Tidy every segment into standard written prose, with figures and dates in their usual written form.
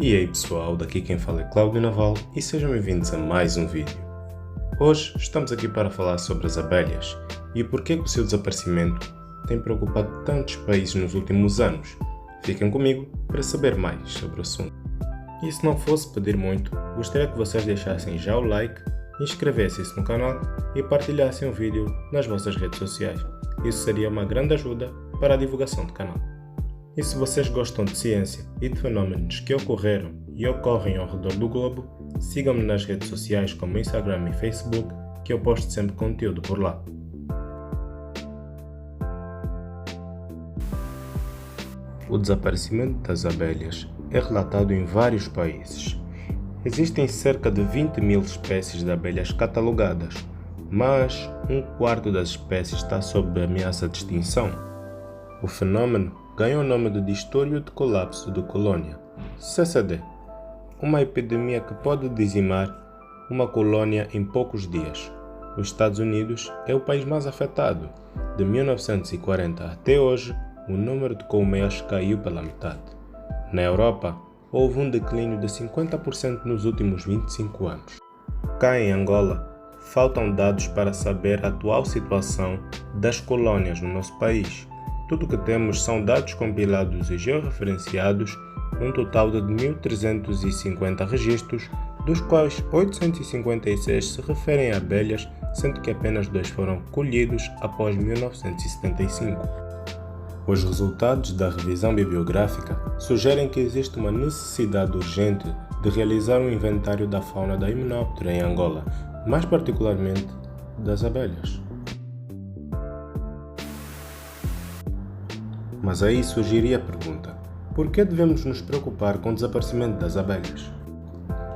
E aí pessoal, daqui quem fala é Cláudio Naval e sejam bem-vindos a mais um vídeo. Hoje estamos aqui para falar sobre as abelhas e por que o seu desaparecimento tem preocupado tantos países nos últimos anos. Fiquem comigo para saber mais sobre o assunto. E se não fosse pedir muito, gostaria que vocês deixassem já o like, inscrevessem-se no canal e partilhassem o vídeo nas vossas redes sociais. Isso seria uma grande ajuda para a divulgação do canal. E se vocês gostam de ciência e de fenómenos que ocorreram e ocorrem ao redor do globo, sigam-me nas redes sociais como Instagram e Facebook, que eu posto sempre conteúdo por lá. O desaparecimento das abelhas é relatado em vários países. Existem cerca de 20.000 espécies de abelhas catalogadas, mas um quarto das espécies está sob ameaça de extinção. O fenômeno ganha o nome de Distúrbio de Colapso de Colônia, CCD, uma epidemia que pode dizimar uma colônia em poucos dias. Os Estados Unidos é o país mais afetado. De 1940 até hoje, o número de colmeias caiu pela metade. Na Europa, houve um declínio de 50% nos últimos 25 anos. Cá em Angola, faltam dados para saber a atual situação das colônias no nosso país. Tudo o que temos são dados compilados e georreferenciados, um total de 1.350 registros, dos quais 856 se referem a abelhas, sendo que apenas 2 foram colhidos após 1975. Os resultados da revisão bibliográfica sugerem que existe uma necessidade urgente de realizar um inventário da fauna da Himenóptera em Angola, mais particularmente das abelhas. Mas aí surgiria a pergunta: por que devemos nos preocupar com o desaparecimento das abelhas?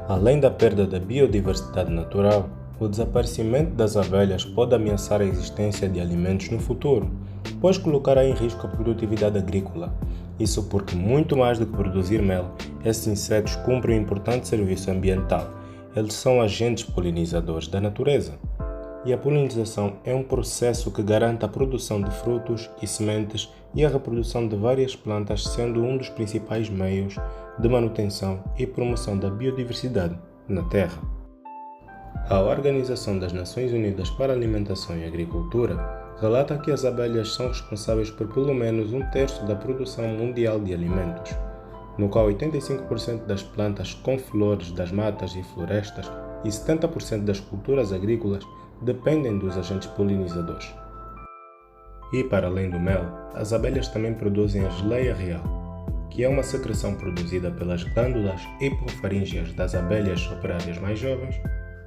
Além da perda da biodiversidade natural, o desaparecimento das abelhas pode ameaçar a existência de alimentos no futuro, pois colocará em risco a produtividade agrícola. Isso porque, muito mais do que produzir mel, esses insetos cumprem um importante serviço ambiental. Eles são agentes polinizadores da natureza. E a polinização é um processo que garante a produção de frutos e sementes e a reprodução de várias plantas, sendo um dos principais meios de manutenção e promoção da biodiversidade na Terra. A Organização das Nações Unidas para a Alimentação e Agricultura relata que as abelhas são responsáveis por pelo menos 1/3 da produção mundial de alimentos, no qual 85% das plantas com flores das matas e florestas e 70% das culturas agrícolas dependem dos agentes polinizadores. E para além do mel, as abelhas também produzem a geleia real, que é uma secreção produzida pelas glândulas hipofaríngeas das abelhas operárias mais jovens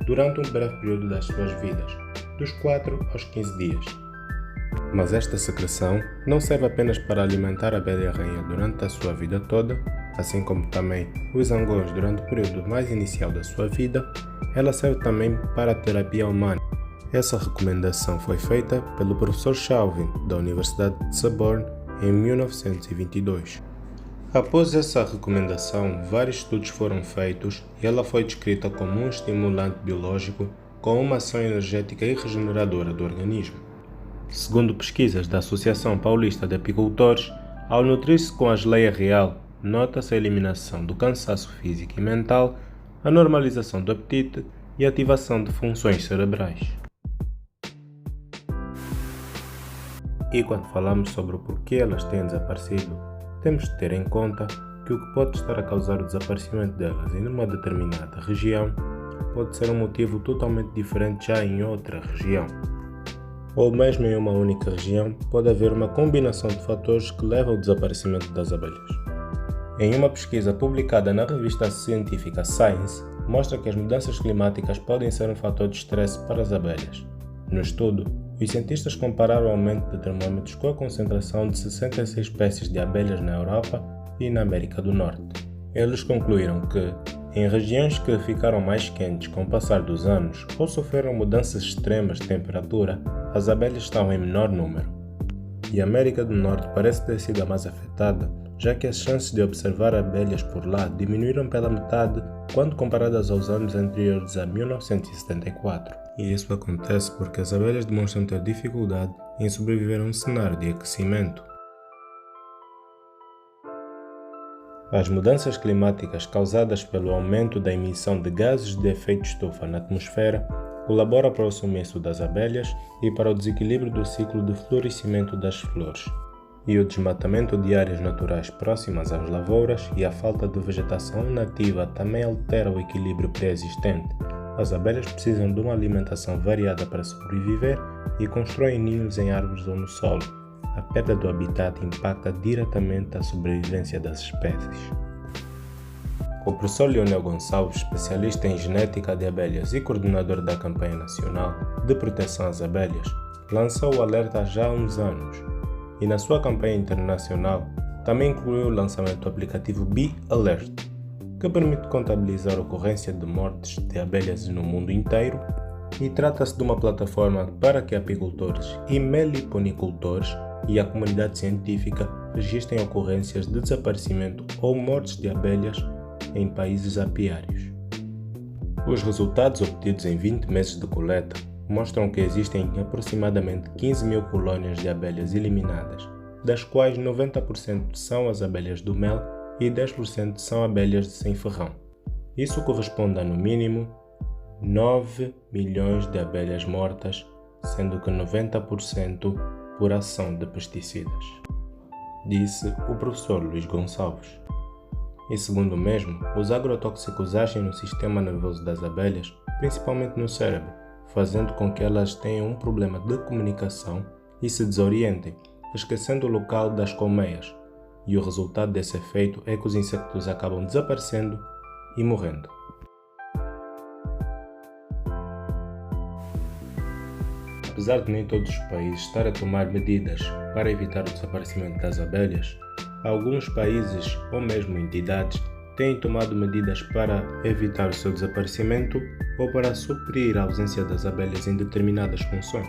durante um breve período das suas vidas, dos 4 aos 15 dias. Mas esta secreção não serve apenas para alimentar a abelha-rainha durante a sua vida toda, assim como também os zangões durante o período mais inicial da sua vida, ela serve também para a terapia humana. Essa recomendação foi feita pelo professor Chauvin, da Universidade de Sorbonne, em 1922. Após essa recomendação, vários estudos foram feitos e ela foi descrita como um estimulante biológico com uma ação energética e regeneradora do organismo. Segundo pesquisas da Associação Paulista de Apicultores, ao nutrir-se com a geleia real, nota-se a eliminação do cansaço físico e mental, a normalização do apetite e a ativação de funções cerebrais. E quando falamos sobre o porquê elas têm desaparecido, temos de ter em conta que o que pode estar a causar o desaparecimento delas em uma determinada região pode ser um motivo totalmente diferente já em outra região. Ou mesmo em uma única região pode haver uma combinação de fatores que levam ao desaparecimento das abelhas. Em uma pesquisa publicada na revista científica Science, mostra que as mudanças climáticas podem ser um fator de estresse para as abelhas. No estudo, os cientistas compararam o aumento de termômetros com a concentração de 66 espécies de abelhas na Europa e na América do Norte. Eles concluíram que, em regiões que ficaram mais quentes com o passar dos anos ou sofreram mudanças extremas de temperatura, as abelhas estavam em menor número. E a América do Norte parece ter sido a mais afetada, já que as chances de observar abelhas por lá diminuíram pela metade quando comparadas aos anos anteriores a 1974. E isso acontece porque as abelhas demonstram ter dificuldade em sobreviver a um cenário de aquecimento. As mudanças climáticas causadas pelo aumento da emissão de gases de efeito estufa na atmosfera colaboram para o sumiço das abelhas e para o desequilíbrio do ciclo de florescimento das flores. E o desmatamento de áreas naturais próximas às lavouras e a falta de vegetação nativa também altera o equilíbrio pré-existente. As abelhas precisam de uma alimentação variada para sobreviver e constroem ninhos em árvores ou no solo. A perda do habitat impacta diretamente a sobrevivência das espécies. O professor Leonel Gonçalves, especialista em genética de abelhas e coordenador da Campanha Nacional de Proteção às Abelhas, lançou o alerta já há uns anos e na sua campanha internacional também incluiu o lançamento do aplicativo Bee Alert, que permite contabilizar a ocorrência de mortes de abelhas no mundo inteiro e trata-se de uma plataforma para que apicultores e meliponicultores e a comunidade científica registrem ocorrências de desaparecimento ou mortes de abelhas em países apiários. Os resultados obtidos em 20 meses de coleta mostram que existem aproximadamente 15 mil colônias de abelhas eliminadas, das quais 90% são as abelhas do mel e 10% são abelhas de sem ferrão. Isso corresponde a, no mínimo, 9 milhões de abelhas mortas, sendo que 90% por ação de pesticidas, disse o professor Luís Gonçalves. E segundo o mesmo, os agrotóxicos agem no sistema nervoso das abelhas, principalmente no cérebro, fazendo com que elas tenham um problema de comunicação e se desorientem, esquecendo o local das colmeias, e o resultado desse efeito é que os insectos acabam desaparecendo e morrendo. Apesar de nem todos os países estarem a tomar medidas para evitar o desaparecimento das abelhas, alguns países ou mesmo entidades têm tomado medidas para evitar o seu desaparecimento ou para suprir a ausência das abelhas em determinadas funções.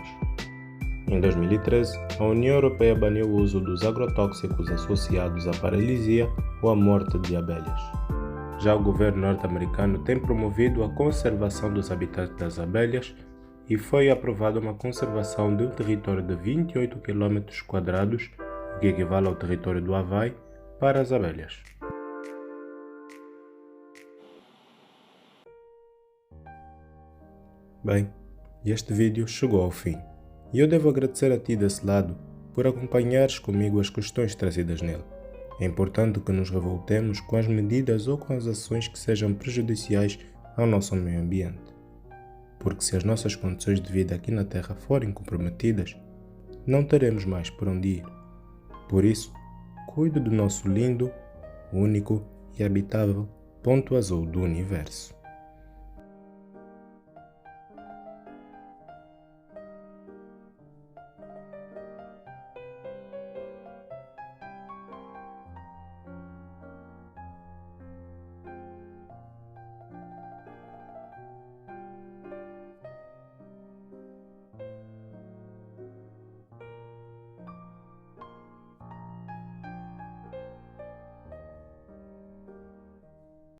Em 2013, a União Europeia baniu o uso dos agrotóxicos associados à paralisia ou à morte de abelhas. Já o governo norte-americano tem promovido a conservação dos habitats das abelhas e foi aprovada uma conservação de um território de 28 km², o que equivale ao território do Havaí, para as abelhas. Bem, este vídeo chegou ao fim e eu devo agradecer a ti desse lado por acompanhares comigo as questões trazidas nele. É importante que nos revoltemos com as medidas ou com as ações que sejam prejudiciais ao nosso meio ambiente. Porque se as nossas condições de vida aqui na Terra forem comprometidas, não teremos mais por onde ir. Por isso, cuide do nosso lindo, único e habitável ponto azul do universo.